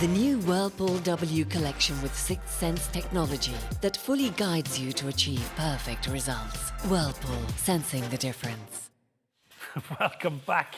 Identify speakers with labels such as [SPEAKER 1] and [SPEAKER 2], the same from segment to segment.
[SPEAKER 1] The new Whirlpool W collection with Sixth Sense technology that fully guides you to achieve perfect results. Whirlpool, sensing the difference.
[SPEAKER 2] Welcome back.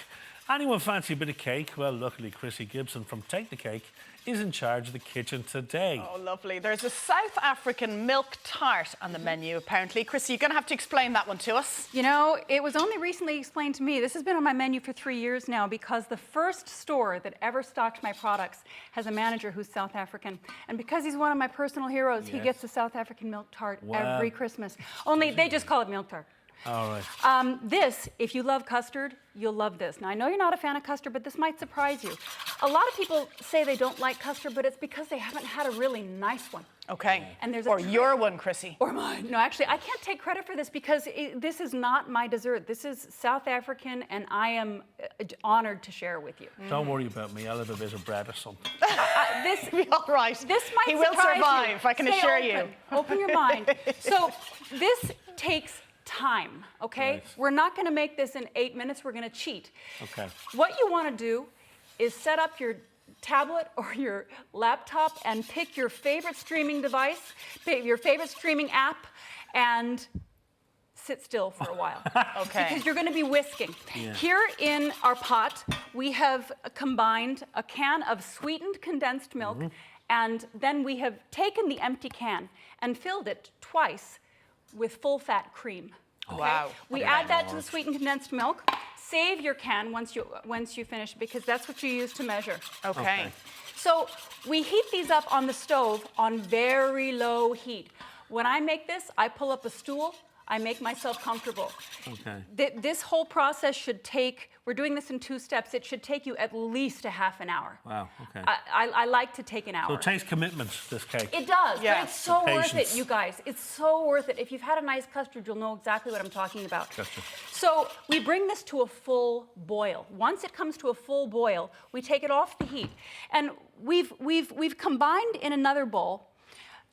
[SPEAKER 2] Anyone fancy a bit of cake? Well, luckily, Krissy Gibson from Take the Cake is in charge of the kitchen today.
[SPEAKER 3] Oh, lovely. There's a South African milk tart on the menu, apparently. Krissy, you're going to have to explain that one to us.
[SPEAKER 4] You know, it was only recently explained to me. This has been on my menu for 3 years now because the first store that ever stocked my products has a manager who's South African. And because he's one of my personal heroes, he gets a South African milk tart every Christmas. Only they just call it milk tart.
[SPEAKER 2] All right.
[SPEAKER 4] This, if you love custard, you'll love this. Now, I know you're not a fan of custard, but this might surprise you. A lot of people say they don't like custard, but it's because they haven't had a really nice one.
[SPEAKER 3] Okay.
[SPEAKER 4] And there's
[SPEAKER 3] or your one, Krissy.
[SPEAKER 4] Or mine. No, actually, I can't take credit for this because this is not my dessert. This is South African, and I am honored to share it with you.
[SPEAKER 2] Don't worry about me. I'll have a bit of bread or something.
[SPEAKER 3] This be all right.
[SPEAKER 4] This might
[SPEAKER 3] He will
[SPEAKER 4] surprise
[SPEAKER 3] survive,
[SPEAKER 4] you.
[SPEAKER 3] I can
[SPEAKER 4] Stay
[SPEAKER 3] assure
[SPEAKER 4] open.
[SPEAKER 3] you.
[SPEAKER 4] Open your mind. So this takes time, okay?
[SPEAKER 2] Right.
[SPEAKER 4] We're not going to make this in 8 minutes. We're going to cheat.
[SPEAKER 2] Okay.
[SPEAKER 4] What you want to do is set up your tablet or your laptop and pick your favorite streaming device, pick your favorite streaming app, and sit still for a while.
[SPEAKER 3] Okay.
[SPEAKER 4] Because you're going to be whisking.
[SPEAKER 2] Yeah.
[SPEAKER 4] Here in our pot, we have combined a can of sweetened condensed milk, and then we have taken the empty can and filled it twice with full-fat cream. Okay?
[SPEAKER 3] Wow.
[SPEAKER 4] We add that to the sweetened condensed milk. Save your can once you finish because that's what you use to measure.
[SPEAKER 3] Okay.
[SPEAKER 4] So we heat these up on the stove on very low heat. When I make this, I pull up a stool. I make myself comfortable.
[SPEAKER 2] Okay.
[SPEAKER 4] This whole process should take, we're doing this in 2 steps, it should take you at least a half an hour.
[SPEAKER 2] Wow, okay.
[SPEAKER 4] I like to take an hour.
[SPEAKER 2] So it takes commitment, this cake.
[SPEAKER 4] It does,
[SPEAKER 3] Yeah.
[SPEAKER 4] but it's so worth it,
[SPEAKER 2] Patience.
[SPEAKER 4] you guys. It's so worth it. If you've had a nice custard, you'll know exactly what I'm talking about.
[SPEAKER 2] Gotcha.
[SPEAKER 4] So we bring this to a full boil. Once it comes to a full boil, we take it off the heat. And we've combined in another bowl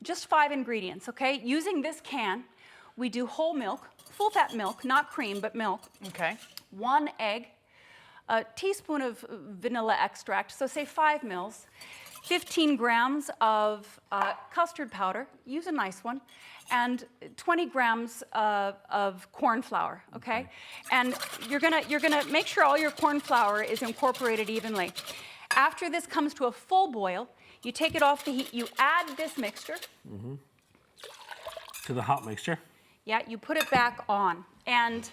[SPEAKER 4] just 5 ingredients, okay? Using this can, we do whole milk, full-fat milk, not cream, but milk.
[SPEAKER 3] Okay.
[SPEAKER 4] 1 egg, a teaspoon of vanilla extract, so say 5 mils, 15 grams of custard powder, use a nice one, and 20 grams of corn flour, okay? And you're gonna make sure all your corn flour is incorporated evenly. After this comes to a full boil, you take it off the heat, you add this mixture.
[SPEAKER 2] To the hot mixture.
[SPEAKER 4] Yeah, you put it back on. And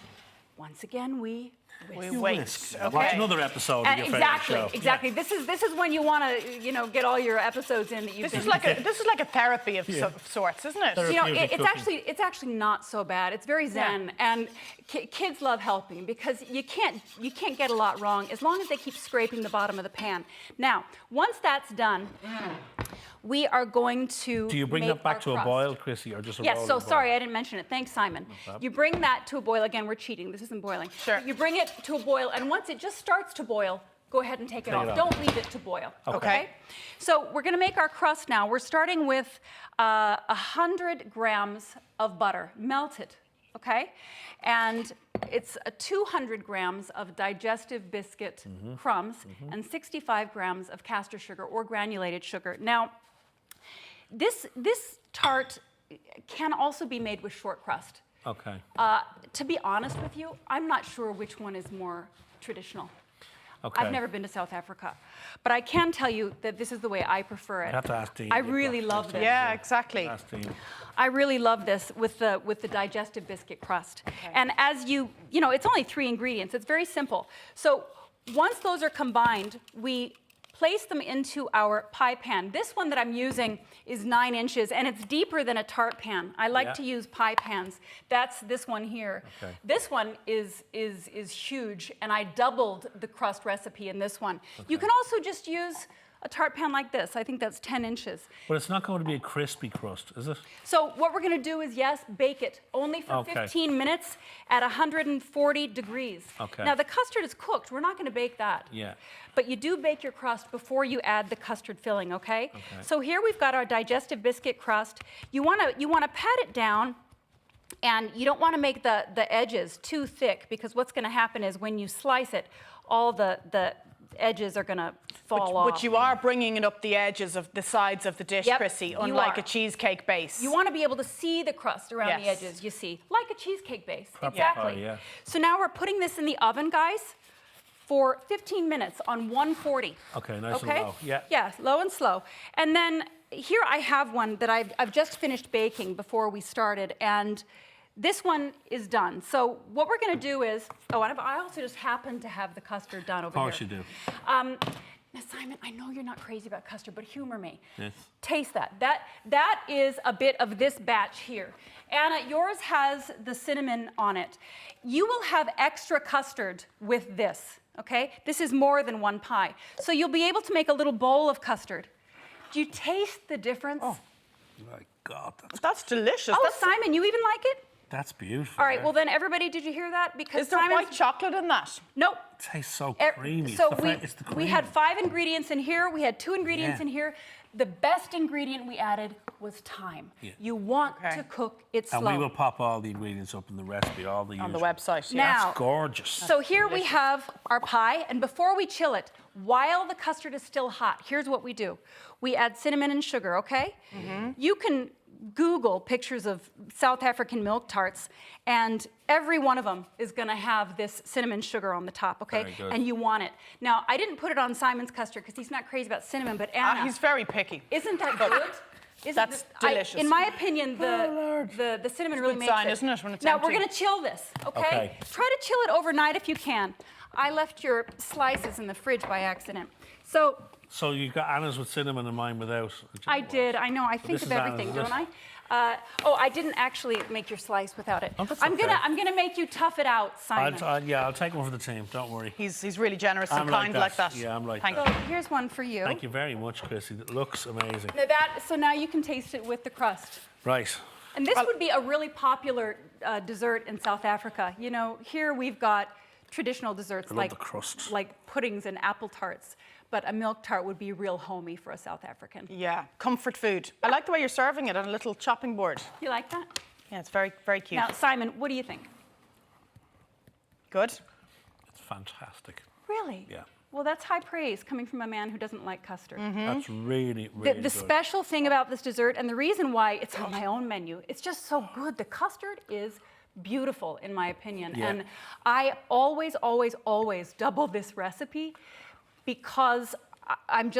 [SPEAKER 4] once again, we
[SPEAKER 3] We
[SPEAKER 4] whisk.
[SPEAKER 3] wait.
[SPEAKER 2] Whisk.
[SPEAKER 3] Okay.
[SPEAKER 2] Watch another episode of your favorite show.
[SPEAKER 4] Exactly. This is when you want to, get all your episodes in that you've
[SPEAKER 3] This
[SPEAKER 4] been.
[SPEAKER 3] is like a therapy of sorts, isn't it?
[SPEAKER 2] Therapy.
[SPEAKER 4] It's actually not so bad. It's very zen, and kids love helping because you can't get a lot wrong as long as they keep scraping the bottom of the pan. Now, once that's done, we are going to.
[SPEAKER 2] Do you bring
[SPEAKER 4] make
[SPEAKER 2] that back
[SPEAKER 4] our
[SPEAKER 2] to a
[SPEAKER 4] crust.
[SPEAKER 2] boil, Krissy, or just a
[SPEAKER 4] Yes,
[SPEAKER 2] rolling
[SPEAKER 4] so
[SPEAKER 2] boil?
[SPEAKER 4] sorry, I didn't mention it. Thanks, Simon.
[SPEAKER 2] problem.
[SPEAKER 4] You bring that to a boil. Again, we're cheating. This isn't boiling.
[SPEAKER 3] Sure.
[SPEAKER 4] You bring it to a boil, and once it just starts to boil, go ahead and take it off.
[SPEAKER 2] it off.
[SPEAKER 4] Don't leave it to boil.
[SPEAKER 3] Okay.
[SPEAKER 4] So we're going to make our crust now. We're starting with 100 grams of butter, melted, okay? And it's 200 grams of digestive biscuit crumbs and 65 grams of castor sugar or granulated sugar. Now, this tart can also be made with short crust.
[SPEAKER 2] Okay.
[SPEAKER 4] To be honest with you, I'm not sure which one is more traditional.
[SPEAKER 2] Okay.
[SPEAKER 4] I've never been to South Africa, but I can tell you that this is the way I prefer it.
[SPEAKER 2] I have to ask Dean.
[SPEAKER 4] I really love this.
[SPEAKER 3] Yeah, exactly.
[SPEAKER 2] Ask Dean.
[SPEAKER 4] I really love this with the digestive biscuit crust. And as it's only 3 ingredients. It's very simple. So once those are combined, we place them into our pie pan. This one that I'm using is 9 inches, and it's deeper than a tart pan. I like to use pie pans. That's this one here.
[SPEAKER 2] Okay.
[SPEAKER 4] This one is huge, and I doubled the crust recipe in this one. You can also just use a tart pan like this. I think that's 10 inches.
[SPEAKER 2] But it's not going to be a crispy crust, is it?
[SPEAKER 4] So what we're going to do is, yes, bake it only for
[SPEAKER 2] Okay.
[SPEAKER 4] 15 minutes at 140 degrees.
[SPEAKER 2] Okay.
[SPEAKER 4] Now, the custard is cooked. We're not going to bake that.
[SPEAKER 2] Yeah.
[SPEAKER 4] But you do bake your crust before you add the custard filling, okay? So here we've got our digestive biscuit crust. You want to pat it down, and you don't want to make the edges too thick, because what's going to happen is when you slice it, all the edges are going to fall off.
[SPEAKER 3] But you are bringing it up the edges of the sides of the dish,
[SPEAKER 4] Yep,
[SPEAKER 3] Krissy,
[SPEAKER 4] you
[SPEAKER 3] unlike
[SPEAKER 4] are.
[SPEAKER 3] a cheesecake base.
[SPEAKER 4] You want to be able to see the crust around the
[SPEAKER 3] Yes.
[SPEAKER 4] edges, you see, like a cheesecake base.
[SPEAKER 2] Proper
[SPEAKER 4] Exactly.
[SPEAKER 2] pie, yeah.
[SPEAKER 4] So now we're putting this in the oven, guys, for 15 minutes on 140.
[SPEAKER 2] Okay, nice and low. Yeah.
[SPEAKER 4] Yeah, low and slow. And then here I have one that I've just finished baking before we started, and this one is done. So what we're going to do is, and I also just happen to have the custard done over here.
[SPEAKER 2] Of course you do.
[SPEAKER 4] Now, Simon, I know you're not crazy about custard, but humor me.
[SPEAKER 2] Yes.
[SPEAKER 4] Taste that. That is a bit of this batch here. Anna, yours has the cinnamon on it. You will have extra custard with this, okay? This is more than one pie. So you'll be able to make a little bowl of custard. Do you taste the difference?
[SPEAKER 3] Oh.
[SPEAKER 2] My God,
[SPEAKER 3] That's delicious.
[SPEAKER 4] Oh,
[SPEAKER 3] That's,
[SPEAKER 4] Simon, you even like it?
[SPEAKER 2] that's beautiful.
[SPEAKER 4] All right,
[SPEAKER 2] yeah.
[SPEAKER 4] well then, everybody, did you hear that? Because
[SPEAKER 3] is there
[SPEAKER 4] Simon's...
[SPEAKER 3] white chocolate in that?
[SPEAKER 4] Nope.
[SPEAKER 2] It tastes so
[SPEAKER 4] Er,
[SPEAKER 2] creamy.
[SPEAKER 4] So
[SPEAKER 2] It's the cream.
[SPEAKER 4] we had 5 ingredients in here. We had 2 ingredients
[SPEAKER 2] Yeah.
[SPEAKER 4] in here. The best ingredient we added was thyme.
[SPEAKER 2] Yeah.
[SPEAKER 4] You want
[SPEAKER 3] Okay.
[SPEAKER 4] to cook it
[SPEAKER 2] And
[SPEAKER 4] slow.
[SPEAKER 2] we will pop all the ingredients up in the recipe, all the
[SPEAKER 3] On the
[SPEAKER 2] usual.
[SPEAKER 3] website.
[SPEAKER 4] Now-
[SPEAKER 2] That's gorgeous.
[SPEAKER 4] So here we have our pie, and before we chill it, while the custard is still hot, here's what we do. We add cinnamon and sugar, okay? You can Google pictures of South African milk tarts, and every one of them is going to have this cinnamon sugar on the top, okay?
[SPEAKER 2] Very good.
[SPEAKER 4] And you want it. Now, I didn't put it on Simon's custard because he's not crazy about cinnamon, but Anna,
[SPEAKER 3] He's very picky.
[SPEAKER 4] isn't that good?
[SPEAKER 3] That's delicious.
[SPEAKER 4] In my opinion, the cinnamon really
[SPEAKER 3] good
[SPEAKER 4] makes
[SPEAKER 3] sign,
[SPEAKER 4] it.
[SPEAKER 3] isn't it, when it's
[SPEAKER 4] now, we're
[SPEAKER 3] empty?
[SPEAKER 4] going to chill this, okay?
[SPEAKER 2] Okay.
[SPEAKER 4] Try to chill it overnight if you can. I left your slices in the fridge by accident.
[SPEAKER 2] So you got Anna's with cinnamon and mine without.
[SPEAKER 4] I did. I know. I think
[SPEAKER 2] This
[SPEAKER 4] of
[SPEAKER 2] is Anna's,
[SPEAKER 4] everything,
[SPEAKER 2] is
[SPEAKER 4] don't
[SPEAKER 2] it?
[SPEAKER 4] I? I didn't actually make your slice without it.
[SPEAKER 2] Oh, that's
[SPEAKER 4] I'm
[SPEAKER 2] okay.
[SPEAKER 4] gonna make you tough it out, Simon.
[SPEAKER 2] I'll take one for the team. Don't worry.
[SPEAKER 3] He's really generous and
[SPEAKER 2] I'm
[SPEAKER 3] kind like that.
[SPEAKER 2] Yeah, I'm like
[SPEAKER 3] Thank
[SPEAKER 2] that.
[SPEAKER 4] So here's one for you.
[SPEAKER 2] Thank you very much, Krissy. It looks amazing.
[SPEAKER 4] So now you can taste it with the crust.
[SPEAKER 2] Right.
[SPEAKER 4] And this would be a really popular dessert in South Africa. You know, here we've got traditional desserts
[SPEAKER 2] love the crust.
[SPEAKER 4] like puddings and apple tarts, but a milk tart would be real homey for a South African.
[SPEAKER 3] Yeah, comfort food. I like the way you're serving it on a little chopping board.
[SPEAKER 4] You like that?
[SPEAKER 3] Yeah, it's very, very cute.
[SPEAKER 4] Now, Simon, what do you think?
[SPEAKER 3] Good.
[SPEAKER 2] It's fantastic.
[SPEAKER 4] Really?
[SPEAKER 2] Yeah.
[SPEAKER 4] Well, that's high praise coming from a man who doesn't like custard.
[SPEAKER 2] That's really,
[SPEAKER 4] The,
[SPEAKER 2] really
[SPEAKER 4] the
[SPEAKER 2] good.
[SPEAKER 4] special thing about this dessert, and the reason why it's on my own menu, it's just so good. The custard is beautiful, in my opinion.
[SPEAKER 2] Yeah.
[SPEAKER 4] And I always, always, always double this recipe because I'm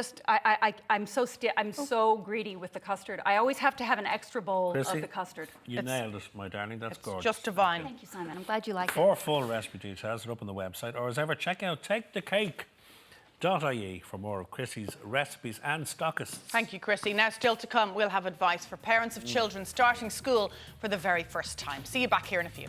[SPEAKER 4] so greedy with the custard. I always have to have an extra bowl
[SPEAKER 2] Krissy,
[SPEAKER 4] of the custard.
[SPEAKER 2] You nailed it, my darling. That's gorgeous.
[SPEAKER 3] Just divine.
[SPEAKER 4] Thank you, Simon. I'm glad you like it.
[SPEAKER 2] For full recipe details are up on the website, or as ever, check out takethecake.ie for more of Krissy's recipes and stockists.
[SPEAKER 3] Thank you, Krissy. Now, still to come, we'll have advice for parents of children starting school for the very first time. See you back here in a few.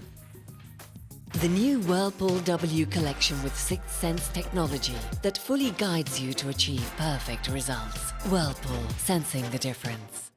[SPEAKER 1] The new Whirlpool W collection with Sixth Sense technology that fully guides you to achieve perfect results. Whirlpool, sensing the difference.